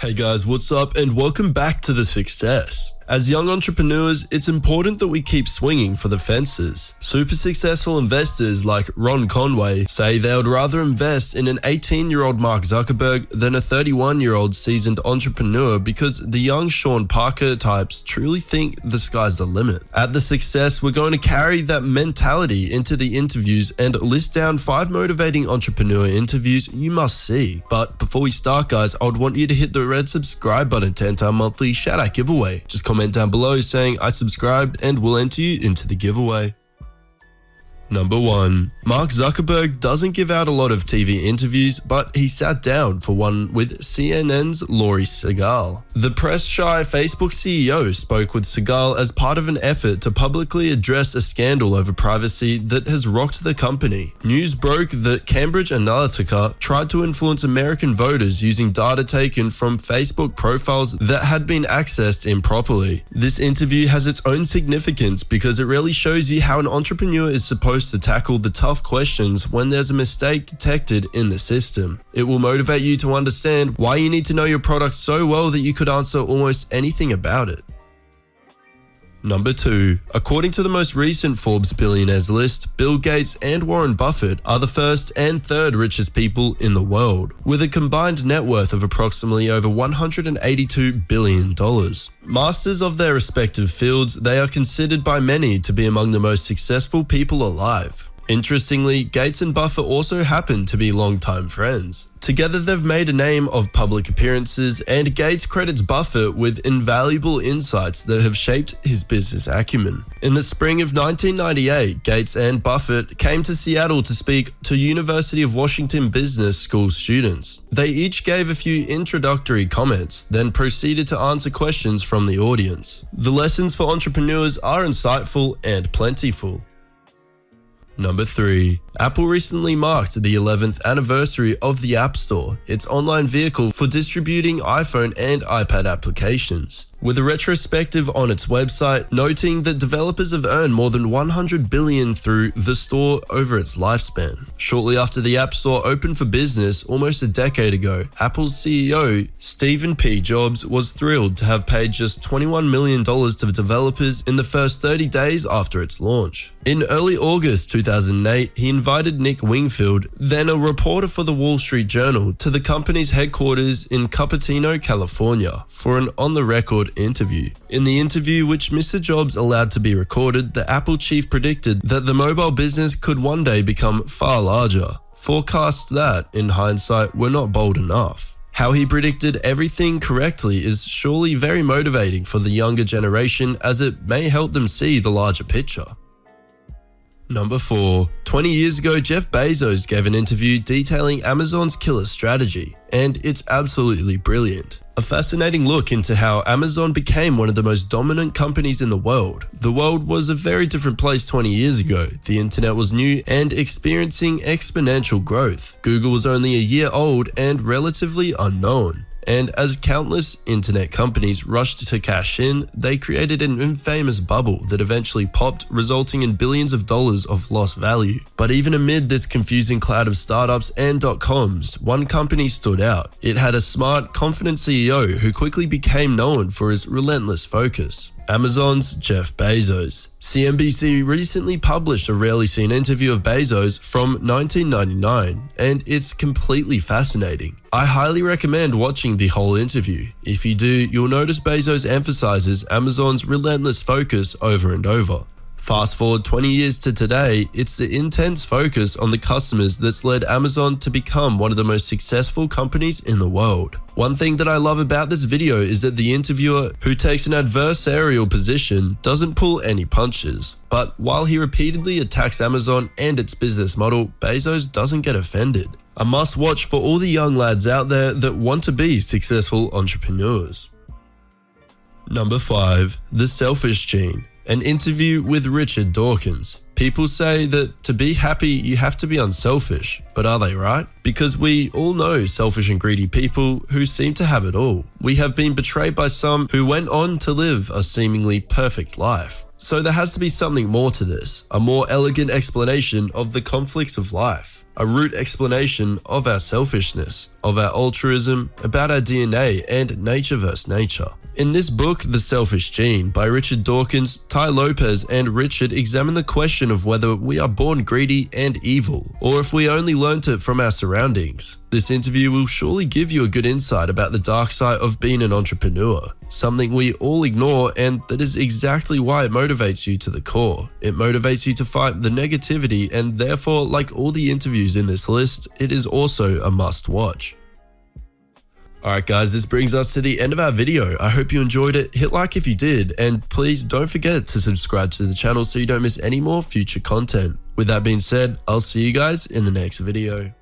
Hey guys, what's up and welcome back to The Success. As young entrepreneurs, it's important that we keep swinging for the fences. Super successful investors like Ron Conway say they would rather invest in an 18-year-old Mark Zuckerberg than a 31-year-old seasoned entrepreneur because the young Sean Parker types truly think the sky's the limit. At The Success, we're going to carry that mentality into the interviews and list down 5 motivating entrepreneur interviews you must see. But before we start, guys, I would want you to hit the red subscribe button to enter our monthly shout out giveaway. Just comment down below saying I subscribed and we'll enter you into the giveaway. Number 1. Mark Zuckerberg doesn't give out a lot of TV interviews, but he sat down for one with CNN's Laurie Segal. The press-shy Facebook CEO spoke with Segal as part of an effort to publicly address a scandal over privacy that has rocked the company. News broke that Cambridge Analytica tried to influence American voters using data taken from Facebook profiles that had been accessed improperly. This interview has its own significance because it really shows you how an entrepreneur is supposed to tackle the tough questions when there's a mistake detected in the system. It will motivate you to understand why you need to know your product so well that you could answer almost anything about it. Number 2. According to the most recent Forbes billionaires list, Bill Gates and Warren Buffett are the first and third richest people in the world, with a combined net worth of approximately over $182 billion. Masters of their respective fields, they are considered by many to be among the most successful people alive. Interestingly, Gates and Buffett also happen to be longtime friends. Together, they've made a name of public appearances, and Gates credits Buffett with invaluable insights that have shaped his business acumen. In the spring of 1998, Gates and Buffett came to Seattle to speak to University of Washington Business School students. They each gave a few introductory comments, then proceeded to answer questions from the audience. The lessons for entrepreneurs are insightful and plentiful. Number 3. Apple recently marked the 11th anniversary of the App Store, its online vehicle for distributing iPhone and iPad applications, with a retrospective on its website noting that developers have earned more than $100 billion through the store over its lifespan. Shortly after the App Store opened for business almost a decade ago, Apple's CEO, Stephen P. Jobs, was thrilled to have paid just $21 million to developers in the first 30 days after its launch. In early August 2008, he invited Nick Wingfield, then a reporter for the Wall Street Journal, to the company's headquarters in Cupertino, California, for an on-the-record interview. In the interview, which Mr. Jobs allowed to be recorded, the Apple chief predicted that the mobile business could one day become far larger. Forecasts that, in hindsight, were not bold enough. How he predicted everything correctly is surely very motivating for the younger generation, as it may help them see the larger picture. Number 4. 20 years ago, Jeff Bezos gave an interview detailing Amazon's killer strategy, and it's absolutely brilliant. A fascinating look into how Amazon became one of the most dominant companies in the world. The world was a very different place 20 years ago. The internet was new and experiencing exponential growth. Google was only a year old and relatively unknown. And as countless internet companies rushed to cash in, they created an infamous bubble that eventually popped, resulting in billions of dollars of lost value. But even amid this confusing cloud of startups and .coms, one company stood out. It had a smart, confident CEO who quickly became known for his relentless focus. Amazon's Jeff Bezos. CNBC recently published a rarely seen interview of Bezos from 1999, and it's completely fascinating. I highly recommend watching the whole interview. If you do, you'll notice Bezos emphasizes Amazon's relentless focus over and over. Fast forward 20 years to today, it's the intense focus on the customers that's led Amazon to become one of the most successful companies in the world. One thing that I love about this video is that the interviewer, who takes an adversarial position, doesn't pull any punches. But while he repeatedly attacks Amazon and its business model, Bezos doesn't get offended. A must-watch for all the young lads out there that want to be successful entrepreneurs. Number 5. The Selfish Gene. An interview with Richard Dawkins. People say that to be happy, you have to be unselfish, but are they right? Because we all know selfish and greedy people who seem to have it all. We have been betrayed by some who went on to live a seemingly perfect life. So there has to be something more to this, a more elegant explanation of the conflicts of life, a root explanation of our selfishness, of our altruism, about our DNA and nature versus nature. In this book, The Selfish Gene, by Richard Dawkins, Tai Lopez and Richard examine the question of whether we are born greedy and evil, or if we only learnt it from our surroundings. This interview will surely give you a good insight about the dark side of being an entrepreneur, something we all ignore, and that is exactly why it motivates you to the core. It motivates you to fight the negativity, and therefore, like all the interviews in this list, it is also a must watch. Alright guys, this brings us to the end of our video. I hope you enjoyed it. Hit like if you did, and please don't forget to subscribe to the channel so you don't miss any more future content. With that being said, I'll see you guys in the next video.